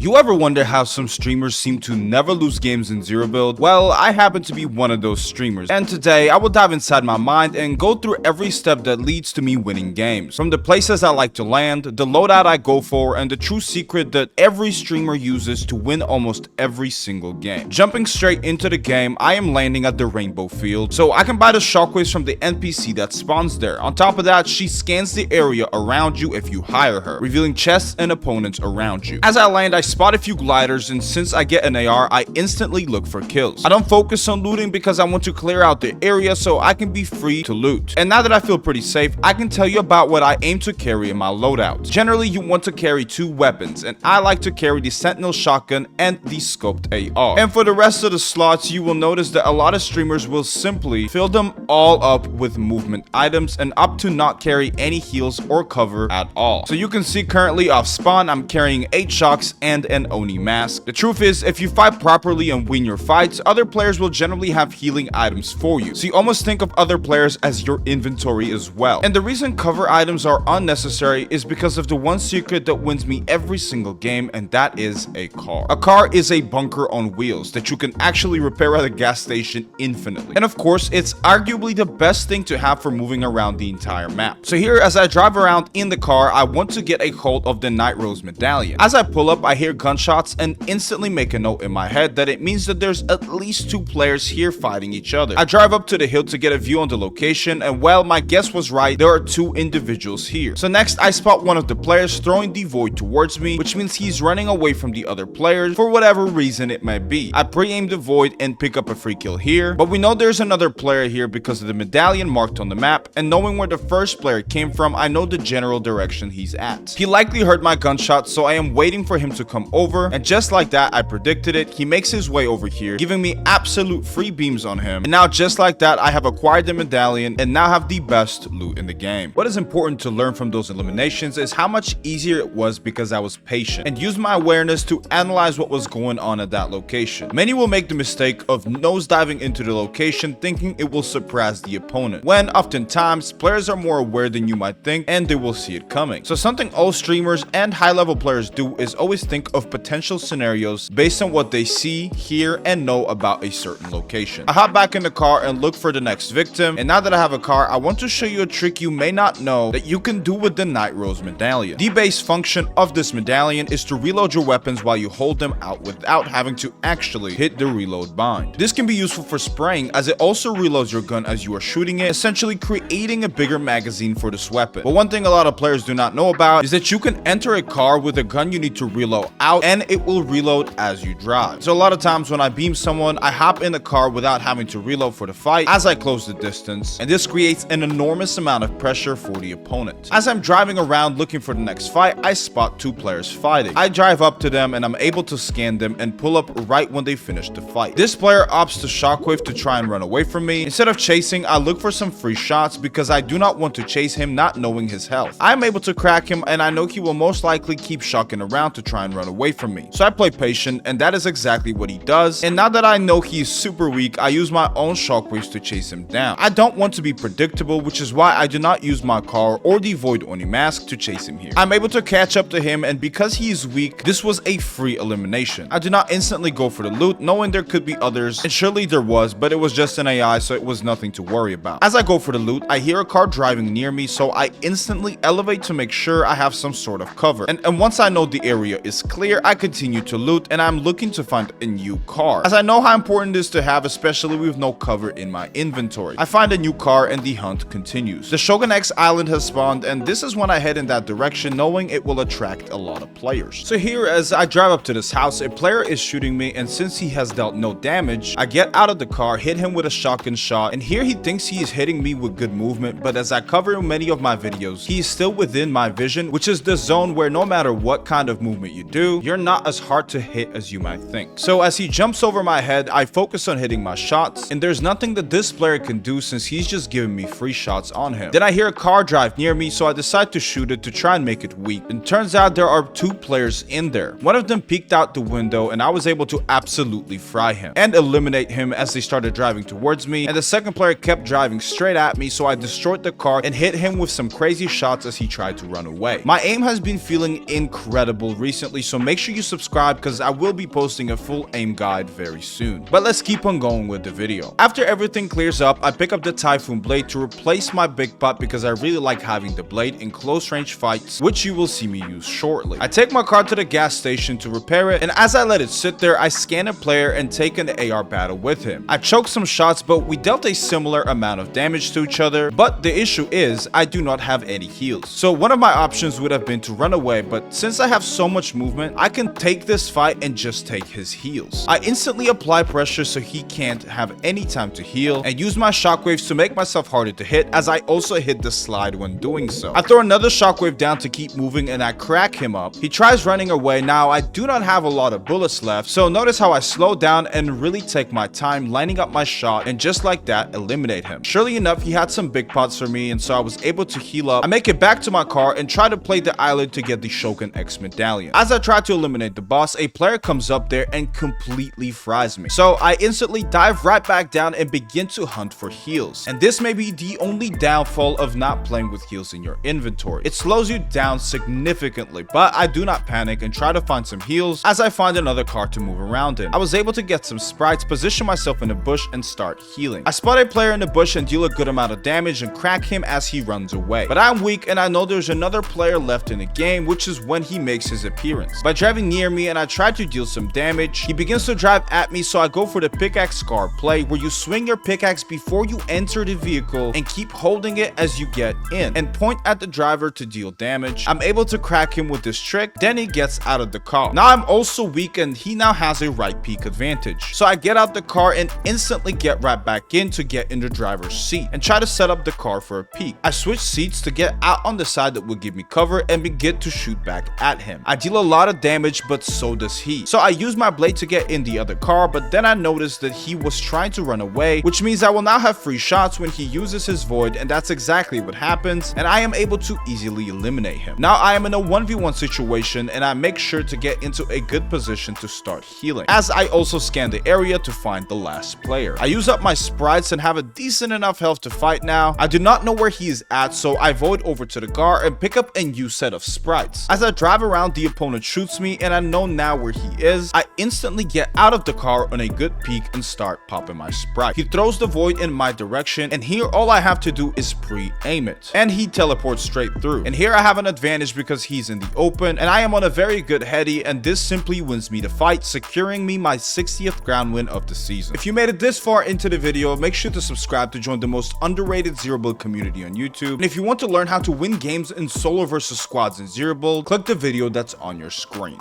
You ever wonder how some streamers seem to never lose games in zero build? Well, I happen to be one of those streamers, and today I will dive inside my mind and go through every step that leads to me winning games. From the places I like to land, the loadout I go for, and the true secret that every streamer uses to win almost every single game. Jumping straight into the game, I am landing at the rainbow field, so I can buy the shockwaves from the NPC that spawns there. On top of that, she scans the area around you if you hire her, revealing chests and opponents around you. As I land, I spot a few gliders, and since I get an AR, I instantly look for kills. I don't focus on looting because I want to clear out the area so I can be free to loot. And now that I feel pretty safe, I can tell you about what I aim to carry in my loadout. Generally, you want to carry two weapons, and I like to carry the Sentinel shotgun and the scoped AR. And for the rest of the slots, you will notice that a lot of streamers will simply fill them all up with movement items and opt to not carry any heals or cover at all. So you can see currently off spawn, I'm carrying 8 shocks and an Oni mask. The truth is, if you fight properly and win your fights, other players will generally have healing items for you. So you almost think of other players as your inventory as well. And the reason cover items are unnecessary is because of the one secret that wins me every single game, and that is a car. A car is a bunker on wheels that you can actually repair at a gas station infinitely. And of course, it's arguably the best thing to have for moving around the entire map. So here, as I drive around in the car, I want to get a hold of the Night Rose medallion. As I pull up, I hear gunshots and instantly make a note in my head that it means that there's at least 2 players here fighting each other. I drive up to the hill to get a view on the location, and well, my guess was right, there are 2 individuals here. So next, I spot one of the players throwing the void towards me, which means he's running away from the other players for whatever reason it may be. I pre-aim the void and pick up a free kill here, but we know there's another player here because of the medallion marked on the map, and knowing where the first player came from, I know the general direction he's at. He likely heard my gunshot, so I am waiting for him to come over, and just like that, I predicted it, he makes his way over here, giving me absolute free beams on him, and now just like that, I have acquired the medallion and now have the best loot in the game. What is important to learn from those eliminations is how much easier it was because I was patient and used my awareness to analyze what was going on at that location. Many will make the mistake of nosediving into the location thinking it will surprise the opponent, when oftentimes players are more aware than you might think and they will see it coming. So something all streamers and high-level players do is always think of potential scenarios based on what they see, hear, and know about a certain location. I hop back in the car and look for the next victim, and now that I have a car, I want to show you a trick you may not know that you can do with the Night Rose medallion. The base function of this medallion is to reload your weapons while you hold them out without having to actually hit the reload bind. This can be useful for spraying as it also reloads your gun as you are shooting it, essentially creating a bigger magazine for this weapon. But one thing a lot of players do not know about is that you can enter a car with a gun you need to reload out, and it will reload as you drive. So a lot of times when I beam someone, I hop in the car without having to reload for the fight as I close the distance, and this creates an enormous amount of pressure for the opponent. As I'm driving around looking for the next fight, I spot 2 players fighting. I drive up to them and I'm able to scan them and pull up right when they finish the fight. This player opts to shockwave to try and run away from me. Instead of chasing, I look for some free shots because I do not want to chase him not knowing his health. I'm able to crack him, and I know he will most likely keep shocking around to try and run away from me. So I play patient, and that is exactly what he does. And now that I know he is super weak, I use my own shockwaves to chase him down. I don't want to be predictable, which is why I do not use my car or the void Oni mask to chase him here. I'm able to catch up to him, and because he is weak, this was a free elimination. I do not instantly go for the loot, knowing there could be others, and surely there was, but it was just an AI, so it was nothing to worry about. As I go for the loot, I hear a car driving near me, so I instantly elevate to make sure I have some sort of cover. And once I know the area is clear, I continue to loot, and I'm looking to find a new car, as I know how important it is to have, especially with no cover in my inventory. I find a new car and the hunt continues. The Shogun X island has spawned, and this is when I head in that direction, knowing it will attract a lot of players. So here, as I drive up to this house, a player is shooting me, and since he has dealt no damage, I get out of the car, hit him with a shotgun shot, and here he thinks he is hitting me with good movement, but as I cover in many of my videos, he is still within my vision, which is the zone where no matter what kind of movement you do, you're not as hard to hit as you might think. So as he jumps over my head, I focus on hitting my shots, and there's nothing that this player can do since he's just giving me free shots on him. Then I hear a car drive near me, so I decide to shoot it to try and make it weak, and turns out there are 2 players in there. One of them peeked out the window, and I was able to absolutely fry him and eliminate him as they started driving towards me, and the second player kept driving straight at me, so I destroyed the car and hit him with some crazy shots as he tried to run away. My aim has been feeling incredible recently, so so make sure you subscribe because I will be posting a full aim guide very soon. But let's keep on going with the video. After everything clears up, I pick up the Typhoon blade to replace my big pot because I really like having the blade in close range fights, which you will see me use shortly. I take my car to the gas station to repair it, and as I let it sit there, I scan a player and take an AR battle with him. I choke some shots, but we dealt a similar amount of damage to each other, but the issue is I do not have any heals. So one of my options would have been to run away, but since I have so much movement, I can take this fight and just take his heals. I instantly apply pressure so he can't have any time to heal, and use my shockwaves to make myself harder to hit, as I also hit the slide when doing so. I throw another shockwave down to keep moving and I crack him up. He tries running away. Now I do not have a lot of bullets left, so notice how I slow down and really take my time lining up my shot, and just like that eliminate him. Surely enough, he had some big pots for me, and so I was able to heal up. I make it back to my car and try to play the island to get the Shogun X medallion. As I try to eliminate the boss, a player comes up there and completely fries me. So I instantly dive right back down and begin to hunt for heals. And this may be the only downfall of not playing with heals in your inventory. It slows you down significantly, but I do not panic and try to find some heals as I find another car to move around in. I was able to get some sprites, position myself in a bush and start healing. I spot a player in the bush and deal a good amount of damage and crack him as he runs away. But I'm weak and I know there's another player left in the game, which is when he makes his appearance. By driving near me and I try to deal some damage, he begins to drive at me, so I go for the pickaxe scar play, where you swing your pickaxe before you enter the vehicle and keep holding it as you get in, and point at the driver to deal damage. I'm able to crack him with this trick, then he gets out of the car. Now I'm also weak and he now has a right peak advantage, so I get out the car and instantly get right back in to get in the driver's seat and try to set up the car for a peek. I switch seats to get out on the side that will give me cover and begin to shoot back at him. I deal a lot of damage, but so does he, so I use my blade to get in the other car, but then I noticed that he was trying to run away, which means I will now have free shots when he uses his void, and that's exactly what happens, and I am able to easily eliminate him. Now I am in a 1v1 situation and I make sure to get into a good position to start healing, as I also scan the area to find the last player. I use up my sprites and have a decent enough health to fight now. I do not know where he is at, so I void over to the car and pick up a new set of sprites. As I drive around, the opponent shoots me and I know now where he is. I instantly get out of the car on a good peek and start popping my sprite. He throws the void in my direction, and here all I have to do is pre-aim it, and he teleports straight through. And here I have an advantage because he's in the open and I am on a very good heady, and this simply wins me the fight, securing me my 60th ground win of the season. If you made it this far into the video, make sure to subscribe to join the most underrated Zero Build community on YouTube. And if you want to learn how to win games in solo versus squads in Zero Build, click the video that's on your screen.